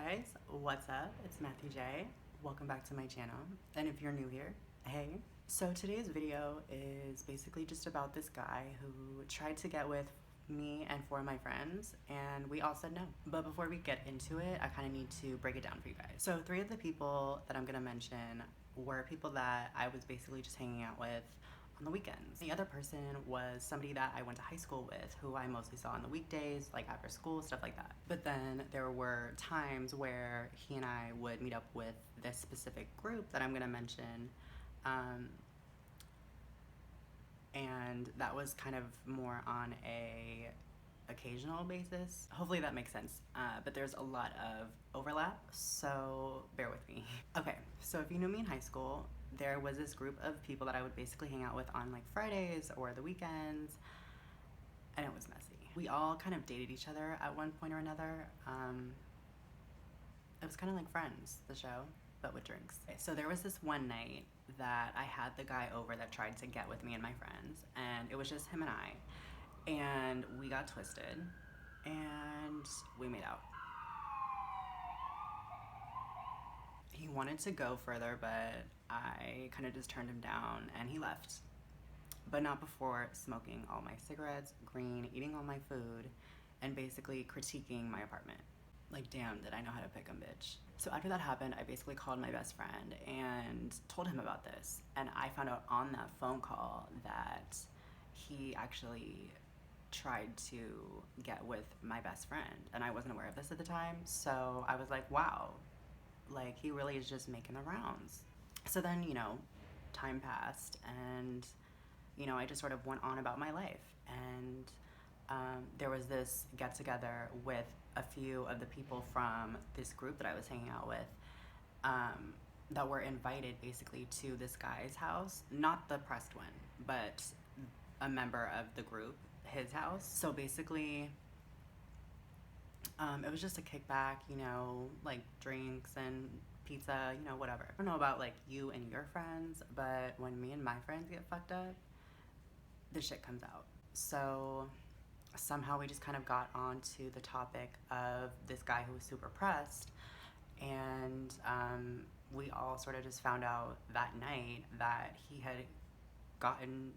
guys, what's up? It's Matthew J. Welcome back to my channel. And if you're new here, hey. So today's video is basically just about this guy who tried to get with me and four of my friends, and we all said no. But before we get into it, I kind of need to break it down for you guys. So three of the people that I'm gonna mention were people that I was basically just hanging out with on the weekends. The other person was somebody that I went to high school with, who I mostly saw on the weekdays, like after school, stuff like that. But then there were times where he and I would meet up with this specific group that I'm gonna mention, and that was kind of more on a occasional basis. Hopefully that makes sense, but there's a lot of overlap, so bear with me. Okay, so if you knew me in high school, there was this group of people that I would basically hang out with on like Fridays or the weekends, and it was messy. We all kind of dated each other at one point or another. It was kind of like Friends, the show, but with drinks. So there was this one night that I had the guy over that tried to get with me and my friends, and it was just him and I, and we got twisted and we made out. He wanted to go further, but I kind of just turned him down and he left. But not before smoking all my cigarettes, green, eating all my food, and basically critiquing my apartment. Like, damn, did I know how to pick 'em, bitch. So after that happened, I basically called my best friend and told him about this. And I found out on that phone call that he actually tried to get with my best friend. And I wasn't aware of this at the time. So I was like, wow, like he really is just making the rounds. So then, time passed and, I just sort of went on about my life. And there was this get together with a few of the people from this group that I was hanging out with, that were invited basically to this guy's house, not the pressed one, but a member of the group, his house. So basically, it was just a kickback, like drinks and pizza, whatever. I don't know about like you and your friends, but when me and my friends get fucked up, the shit comes out. So somehow we just kind of got onto the topic of this guy who was super pressed, and we all sort of just found out that night that he had gotten,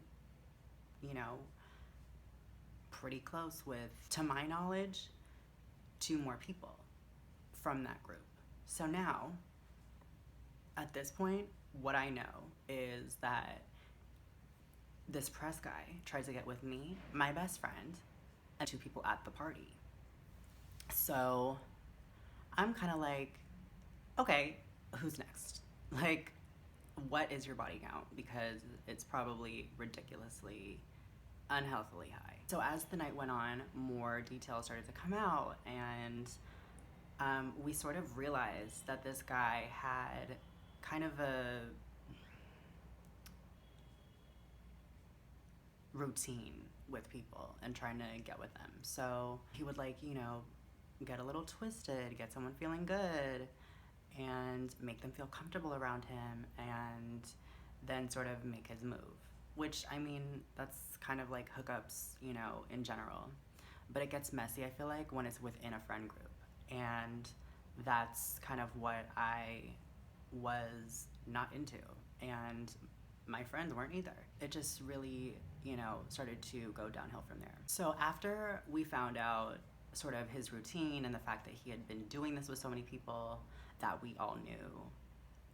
pretty close with, to my knowledge, two more people from that group. So now, at this point, what I know is that this press guy tried to get with me, my best friend, and two people at the party. So I'm kind of like, okay, who's next? Like, what is your body count? Because it's probably ridiculously, unhealthily high. So as the night went on, more details started to come out, and we sort of realized that this guy had kind of a routine with people and trying to get with them. So he would get a little twisted, get someone feeling good, and make them feel comfortable around him, and then sort of make his move. Which, I mean, that's kind of like hookups, in general. But it gets messy, I feel like, when it's within a friend group. And that's kind of what I was not into. And my friends weren't either. It just really, started to go downhill from there. So after we found out sort of his routine and the fact that he had been doing this with so many people that we all knew,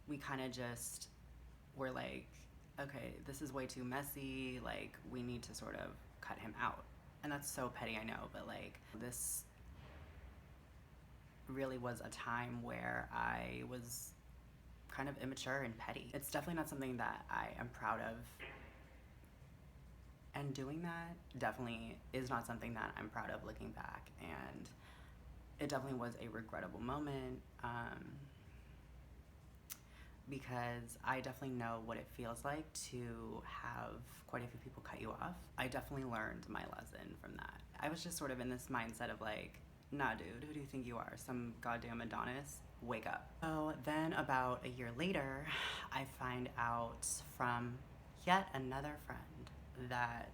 we kind of just were like, okay, this is way too messy, like we need to sort of cut him out. And that's so petty, I know, but like this really was a time where I was kind of immature and petty. It's definitely not something that I am proud of. And doing that definitely is not something that I'm proud of looking back. And it definitely was a regrettable moment, because I definitely know what it feels like to have quite a few people cut you off. I definitely learned my lesson from that. I was just sort of in this mindset of like, nah dude, who do you think you are? Some goddamn Adonis? Wake up. So then about a year later, I find out from yet another friend that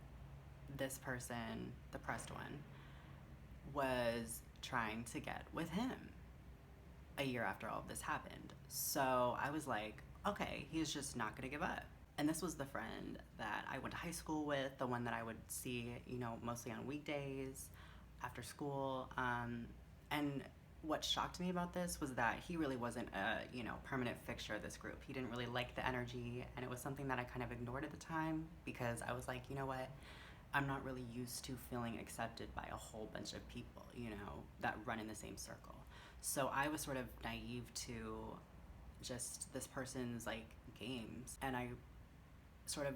this person, the pressed one, was trying to get with him. a year after all of this happened. So I was like, okay, he's just not gonna give up. And this was the friend that I went to high school with, the one that I would see, you know, mostly on weekdays after school. And what shocked me about this was that he really wasn't a, you know, permanent fixture of this group. He didn't really like the energy, and it was something that I kind of ignored at the time because I was like, you know what? I'm not really used to feeling accepted by a whole bunch of people, you know, that run in the same circle. So I was sort of naive to just this person's like games, and I sort of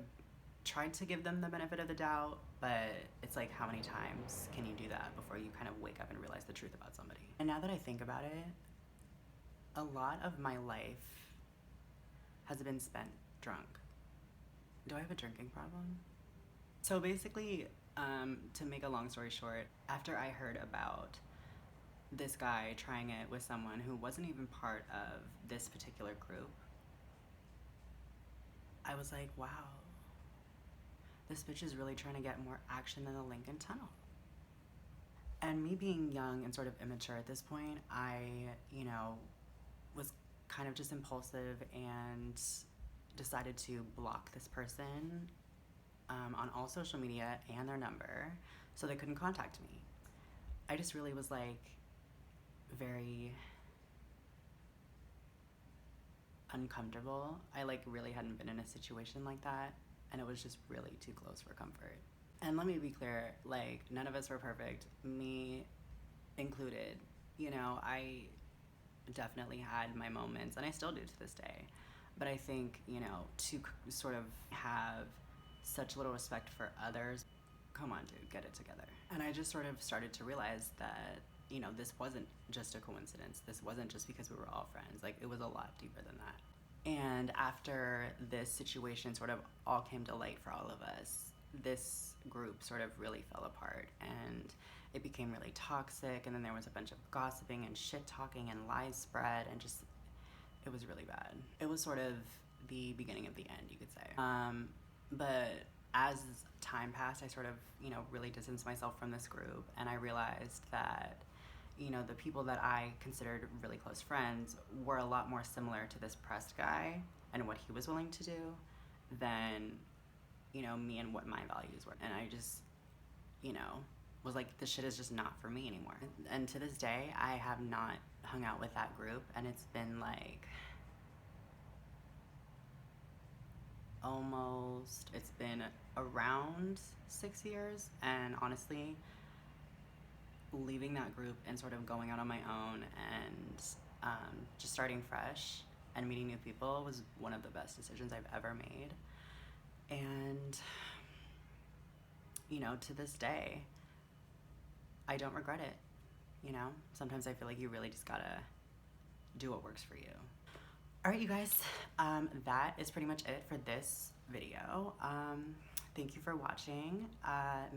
tried to give them the benefit of the doubt, but it's like, how many times can you do that before you kind of wake up and realize the truth about somebody? And now that I think about it, a lot of my life has been spent drunk. Do I have a drinking problem? So basically, to make a long story short, after I heard about this guy trying it with someone who wasn't even part of this particular group, I was like, wow, this bitch is really trying to get more action than the Lincoln Tunnel. And me being young and sort of immature at this point, I, you know, was kind of just impulsive and decided to block this person on all social media and their number so they couldn't contact me. I just really was like very uncomfortable. I like really hadn't been in a situation like that, and it was just really too close for comfort. And let me be clear, like, none of us were perfect, me included. You know, I definitely had my moments, and I still do to this day. But I think, you know, to sort of have such little respect for others, come on, dude, get it together. And I just sort of started to realize that, you know, this wasn't just a coincidence. This wasn't just because we were all friends. Like, it was a lot deeper than that. And after this situation sort of all came to light for all of us, this group sort of really fell apart, and it became really toxic, and then there was a bunch of gossiping and shit talking and lies spread, and just, it was really bad. It was sort of the beginning of the end, you could say. But as time passed, I sort of, you know, really distanced myself from this group, and I realized that, you know, the people that I considered really close friends were a lot more similar to this pressed guy and what he was willing to do than, you know, me and what my values were. And I just, you know, was like, this shit is just not for me anymore. And to this day, I have not hung out with that group, and it's been like it's been around 6 years, and honestly, leaving that group and sort of going out on my own and just starting fresh and meeting new people was one of the best decisions I've ever made. And, you know, to this day, I don't regret it. You know, sometimes I feel like you really just gotta do what works for you. All right, you guys, that is pretty much it for this video. Thank you for watching.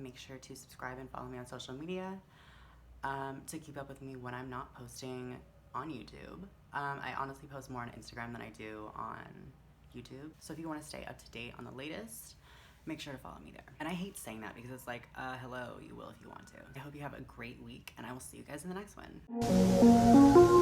Make sure to subscribe and follow me on social media to keep up with me when I'm not posting on YouTube. I honestly post more on Instagram than I do on YouTube. So if you want to stay up to date on the latest, make sure to follow me there. And I hate saying that because it's like, hello, you will if you want to. I hope you have a great week, and I will see you guys in the next one.